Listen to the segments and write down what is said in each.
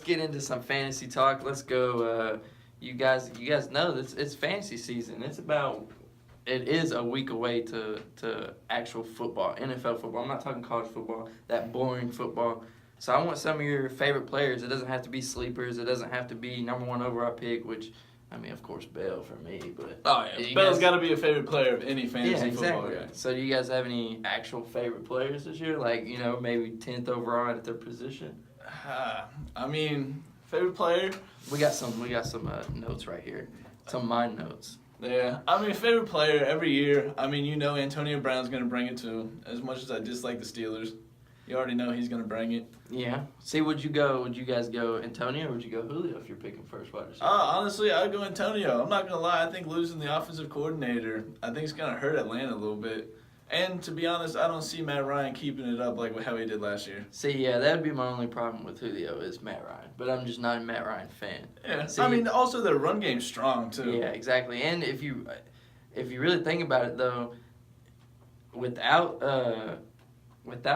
get into some fantasy talk. Let's go. You guys know this. It's fantasy season. It is a week away to actual football, NFL football. I'm not talking college football, that boring football. So I want some of your favorite players. It doesn't have to be sleepers. It doesn't have to be number one overall pick, which, I mean, of course, Bell for me. But Bell's got to be a favorite player of any fantasy football guy. So do you guys have any actual favorite players this year? Like, maybe 10th overall at their position? I mean, favorite player? We got some notes right here. Some mind notes. Yeah, I mean, favorite player every year. I mean, Antonio Brown's going to bring it to him. As much as I dislike the Steelers, you already know he's going to bring it. Yeah. See, would you guys go Antonio or would you go Julio if you're picking first wide receiver? Honestly, I'd go Antonio. I'm not going to lie. I think losing the offensive coordinator, I think it's going to hurt Atlanta a little bit. And to be honest, I don't see Matt Ryan keeping it up like how he did last year. See, yeah, that would be my only problem with Julio is Matt Ryan. But I'm just not a Matt Ryan fan. Yeah, see, I mean, also their run game's strong, too. Yeah, exactly. And if you really think about it, though, without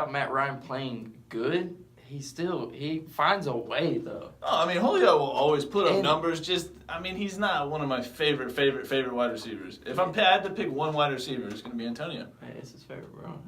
Matt Ryan playing good, he finds a way, though. Oh, I mean, Julio will always put up numbers. He's not one of my favorite wide receivers. If I had to pick one wide receiver, it's going to be Antonio. Hey, it's his favorite, bro.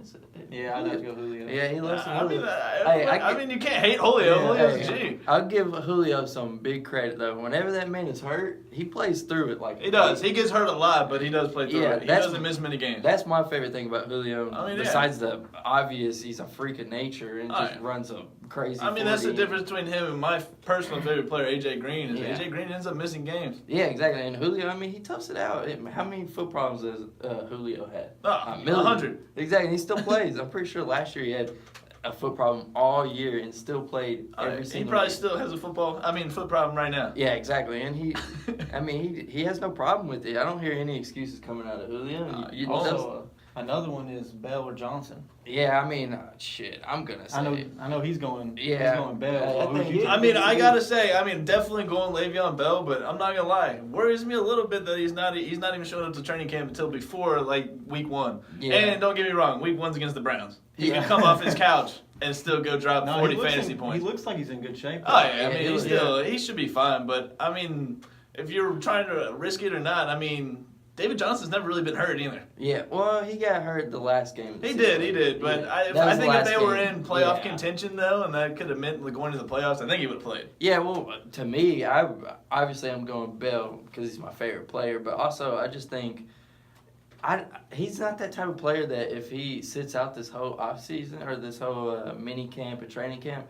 Yeah, I'd have to go Julio. Yeah, he loves Julio. I mean, you can't hate Julio. Julio's a G. I'll give Julio some big credit, though. Whenever that man is hurt, he plays through it. He does. He gets hurt a lot, but he does play through it. He doesn't miss many games. That's my favorite thing about Julio. Besides the obvious, he's a freak of nature and just runs a crazy 40. That's the difference between him and my personal favorite player, A.J. Green. A.J. Green ends up missing games. Yeah, exactly. And Julio, he toughs it out. How many foot problems has Julio had? 100. Exactly. And he still plays. I'm pretty sure last year he had a foot problem all year and still played every single He probably game. still has a foot problem right now. Yeah, exactly. And he has no problem with it. I don't hear any excuses coming out of Julio. Another one is Bell or Johnson. Yeah, shit, I'm gonna say I know he's going. Yeah, he's going Bell. I gotta say, definitely going Le'Veon Bell, but I'm not gonna lie, worries me a little bit that he's not even showing up to training camp until before week 1. Yeah. And don't get me wrong, week 1's against the Browns. He can come off his couch and still go drop 40 fantasy points. He looks like he's in good shape. Oh yeah, he should be fine. But if you're trying to risk it or not, David Johnson's never really been hurt either. Yeah, well, he got hurt the last game. He did. But yeah. I think if they were in playoff contention, though, and that could have meant going to the playoffs, I think he would have played. Yeah, well, to me, I'm going Bell because he's my favorite player. But also, I just think he's not that type of player that if he sits out this whole offseason or this whole mini camp and training camp,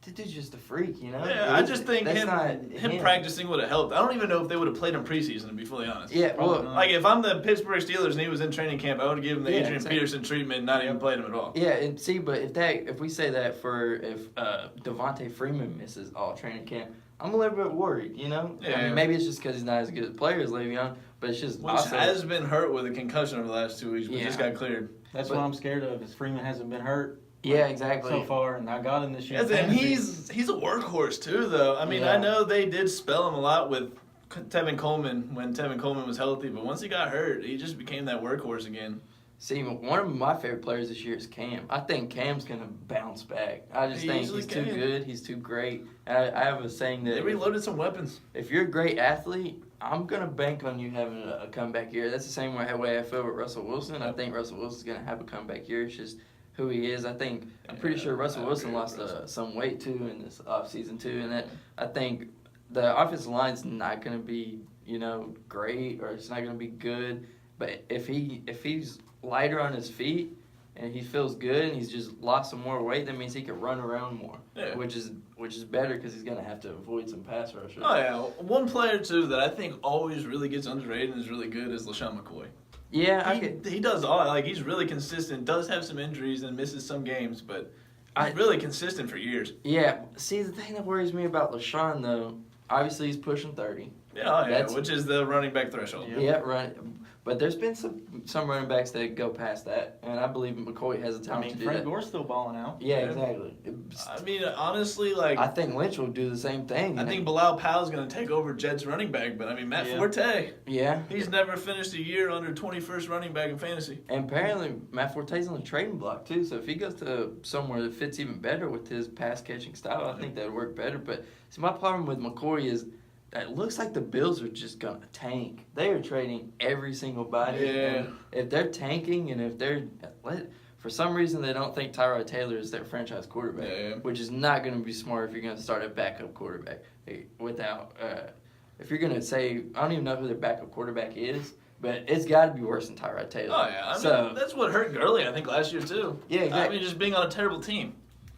the dude's just a freak, Yeah, I just think him practicing would have helped. I don't even know if they would have played him preseason, to be fully honest. Yeah, well, if I'm the Pittsburgh Steelers and he was in training camp, I would have given him the Adrian Peterson treatment and not even played him at all. Yeah, and see, but if we say that if Devontae Freeman misses all training camp, I'm a little bit worried, Yeah. Maybe it's just because he's not as good a player as Le'Veon, but it's just has been hurt with a concussion over the last 2 weeks, but just got cleared. That's what I'm scared of, is Freeman hasn't been hurt. Yeah, exactly. So far, and I got him this year. And he's a workhorse too, though. I know they did spell him a lot with Tevin Coleman when Tevin Coleman was healthy, but once he got hurt, he just became that workhorse again. See, one of my favorite players this year is Cam. I think Cam's going to bounce back. I just think he's too good. He's too great. I have a saying that... They reloaded some weapons. If you're a great athlete, I'm going to bank on you having a comeback year. That's the same way I feel with Russell Wilson. I think Russell Wilson's going to have a comeback year. It's just who he is. I'm pretty sure Russell Wilson lost some weight, too, in this offseason, too. And I think the offensive line's not going to be, great or it's not going to be good. But if he's lighter on his feet and he feels good and he's just lost some more weight, that means he can run around more, which is better because he's going to have to avoid some pass rushers. Oh, yeah. One player, too, that I think always really gets underrated and is really good is LaShawn McCoy. Yeah, he does all. He's really consistent, does have some injuries and misses some games, but he's really consistent for years. Yeah. See, the thing that worries me about LaShawn, though, obviously he's pushing 30. Yeah, which is the running back threshold. Yeah, right. But there's been some running backs that go past that, and I believe McCoy has the I talent mean, to do Frank that. Gore's still balling out. Yeah, Yeah. exactly. I mean, honestly, like I think Lynch will do the same thing. I think Bilal Powell's going to take over Jets running back, but I mean, Matt Yeah. Forte, Yeah. he's never finished a year under 21st running back in fantasy. And apparently Matt Forte's on the trading block too, so if he goes to somewhere that fits even better with his pass catching style, I think that would work better. But see, my problem with McCoy is that it looks like the Bills are just gonna tank. They are trading every single body. Yeah. And if they're tanking and if they're for some reason they don't think Tyrod Taylor is their franchise quarterback, Yeah. which is not going to be smart if you're going to start a backup quarterback without. If you're going to say, I don't even know who their backup quarterback is. But it's got to be worse than Tyrod Taylor. Oh yeah, I mean so, that's what hurt Gurley, I think, last year too. Yeah, exactly. I mean, just being on a terrible team.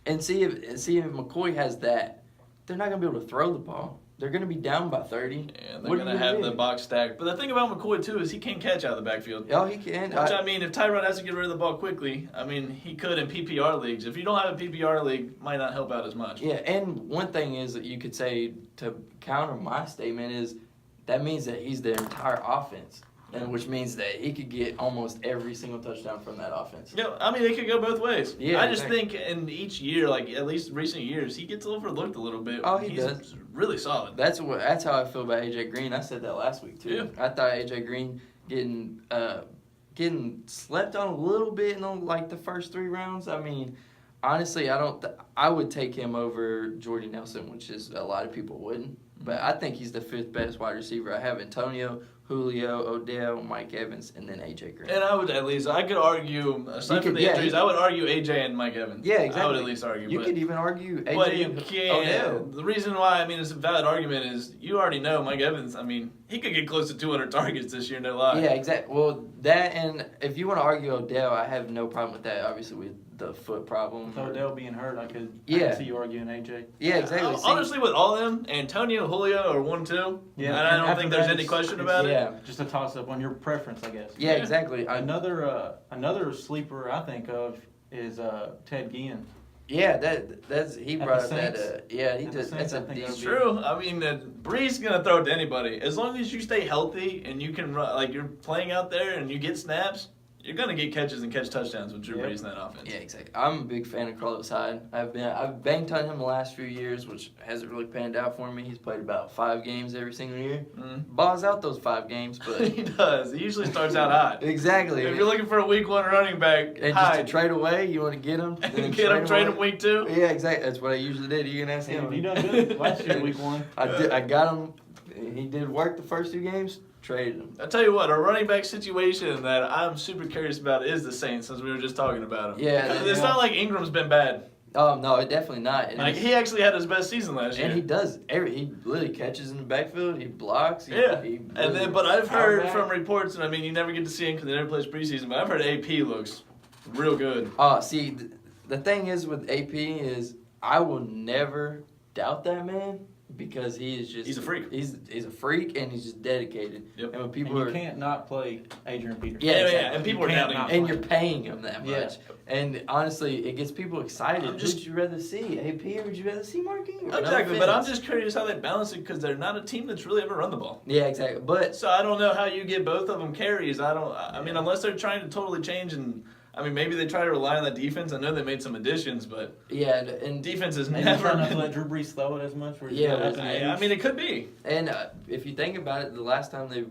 And see if McCoy has that, they're not going to be able to throw the ball. They're going to be down by 30. And they're What going are to you have do? the box stacked. But the thing about McCoy, too, is he can catch out of the backfield. Oh, he can. Which, I mean, if Tyrod has to get rid of the ball quickly, I mean, he could in PPR leagues. If you don't have a PPR league, it might not help out as much. Yeah, and one thing is that you could say to counter my statement is that means that he's the entire offense. And which means that he could get almost every single touchdown from that offense. Yeah, I mean, it could go both ways. Yeah, I just exactly. think in each year, like at least recent years, he gets overlooked a little bit. Oh, he He's does. really solid. That's how I feel about AJ Green. I said that last week too. Yeah. I thought AJ Green getting slept on a little bit in like the first 3 rounds. I mean, honestly, I would take him over Jordy Nelson, which is a lot of people wouldn't. But I think he's the 5th best wide receiver. I have Antonio, Julio, Odell, Mike Evans, and then AJ Green. And I would at least, I could argue, aside from the yeah, injuries, I would argue AJ and Mike Evans. Yeah, exactly. I would at least argue. You but, could even argue AJ but you and can't. Odell. The reason why, I mean, it's a valid argument is you already know Mike Evans, I mean, he could get close to 200 targets this year, no lie. Yeah, exactly. Well, that and if you want to argue Odell, I have no problem with that. Obviously, with the foot problem. With Odell being hurt, I could see you arguing AJ. Yeah, exactly. See, Honestly, with all of them, Antonio, Julio are 1-2. Yeah, and I don't after think there's that, any question it's- about it. yeah, Just a toss up on your preference, I guess. yeah, exactly. Another sleeper I think of is Ted Ginn. Yeah, that's he At brought the up that. Saints? Yeah, he At the did. That's Saints, a I think decent. It's true. I mean, Bree's gonna throw it to anybody as long as you stay healthy and you can run, like you're playing out there and you get snaps. You're gonna get catches and catch touchdowns with Drew Yep. Brees in that offense. Yeah, exactly. I'm a big fan of Carlos Hyde. I've banked on him the last few years, which hasn't really panned out for me. He's played about 5 games every single year. Balls out those 5 games, but He does. He usually starts out hot. exactly. If you're looking for a week 1 running back, and just to Hyde. trade away, you want to get him. And get him, trade him week 2. Yeah, exactly. That's what I usually did. You can ask Yeah, him. he done good last year, week 1. I got him. He did work the first 2 games. Traded him. I tell you what, a running back situation that I'm super curious about is the Saints, since we were just talking about them. Yeah, Because it's not like Ingram's been bad. Oh no, it definitely not. And Like he actually had his best season last year. and he does. He literally catches in the backfield. He blocks. Yeah, He and then but I've heard Power from back. reports, and I mean you never get to see him because he never plays preseason. But I've heard AP looks real good. See, the thing is with AP is I will never doubt that man because he is just He's a freak. He's a freak and he's just dedicated. Yep. And when And people you are can't not play Adrian Peterson. Yeah, exactly. and people are You can't doubting not him. and you're paying him that much. Yeah. And honestly, it gets people excited. I'm just- Who'd you rather see, AP or would you rather see Mark Ingram? No Exactly, but I'm offense. just curious how they balance it because they're not a team that's really ever run the ball. Yeah, exactly. But So I don't know how you get both of them carries. I mean, unless they're trying to totally change and. I mean, maybe they try to rely on that defense. I know they made some additions, but yeah, and defense has Maybe never trying not to been. let Drew Brees throw it as much. Where he's Yeah, got up in the I age. mean, it could be. And if you think about it, the last time they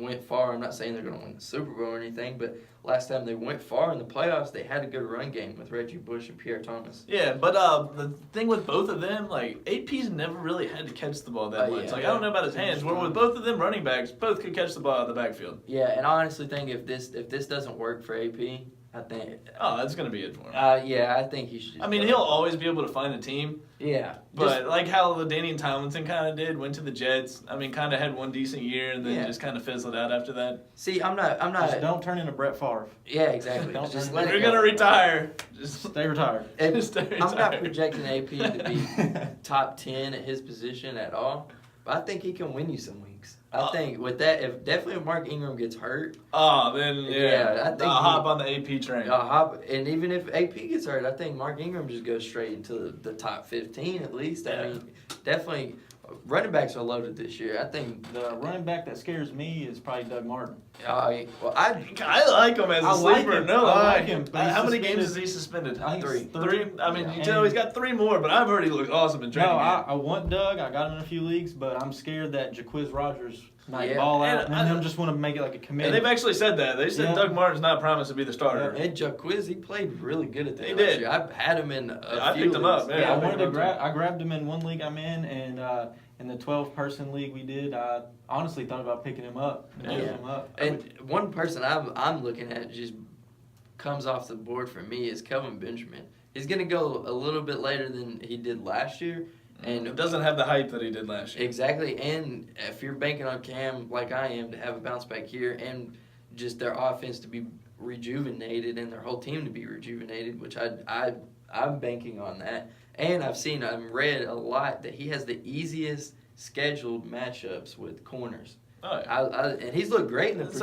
went far, I'm not saying they're going to win the Super Bowl or anything, but last time they went far in the playoffs, they had a good run game with Reggie Bush and Pierre Thomas. Yeah, but the thing with both of them, like AP's never really had to catch the ball that much. Yeah. Like I don't know about his hands. Where with both of them running backs, both could catch the ball out of the backfield. Yeah, and I honestly think if this doesn't work for AP, I think. Oh, that's gonna be it for him. Yeah, I think he should. I mean, he'll always be able to find a team, Yeah, but like how LaDainian Tomlinson kind of did, went to the Jets. I mean, kind of had one decent year and then Yeah. just kind of fizzled out after that. see, I'm not. Just don't turn into Brett Favre. Yeah, exactly. Don't Just turn- let If it you're go. gonna retire, just Stay retired. And just stay I'm not retired. projecting AP to be top 10 at his position at all, but I think he can win you some weeks. I think with that, if Mark Ingram gets hurt, Oh, then Yeah, I think I'll he- hop on the AP train. and even if AP gets hurt, I think Mark Ingram just goes straight into the top 15 at least. I Yeah. mean, definitely running backs are loaded this year. I think. The running back that scares me is probably Doug Martin. I like him as a I like sleeper. him. No I lie. like him, but he's How many suspended. games is he suspended? I think it's Three. I mean, Yeah. you know he's got 3 more, but I've heard he looks awesome in No, training. I want Doug. I got him in a few leagues, but I'm scared that Jaquiz Rogers might Yeah. ball out, And and them just want to make it like a committee. and they've actually said that. They said Yeah. Doug Martin's not promised to be the starter. And Jaquiz, he played really good at that He last did. year. I've had him in I few picked him up, leagues. yeah. I I wanted picked to him up I grabbed him in one league I'm in the 12-person league we did, I honestly thought about picking him up. And moving him up. And one person I'm looking at just comes off the board for me is Kelvin Benjamin. He's going to go a little bit later than he did last year. And It doesn't have the hype that he did last year. Exactly. And if you're banking on Cam, like I am, to have a bounce back here and just their offense to be rejuvenated and their whole team to be rejuvenated, which I'm banking on that. And I've read a lot that he has the easiest scheduled matchups with corners. Oh, yeah. And he's looked great in the It's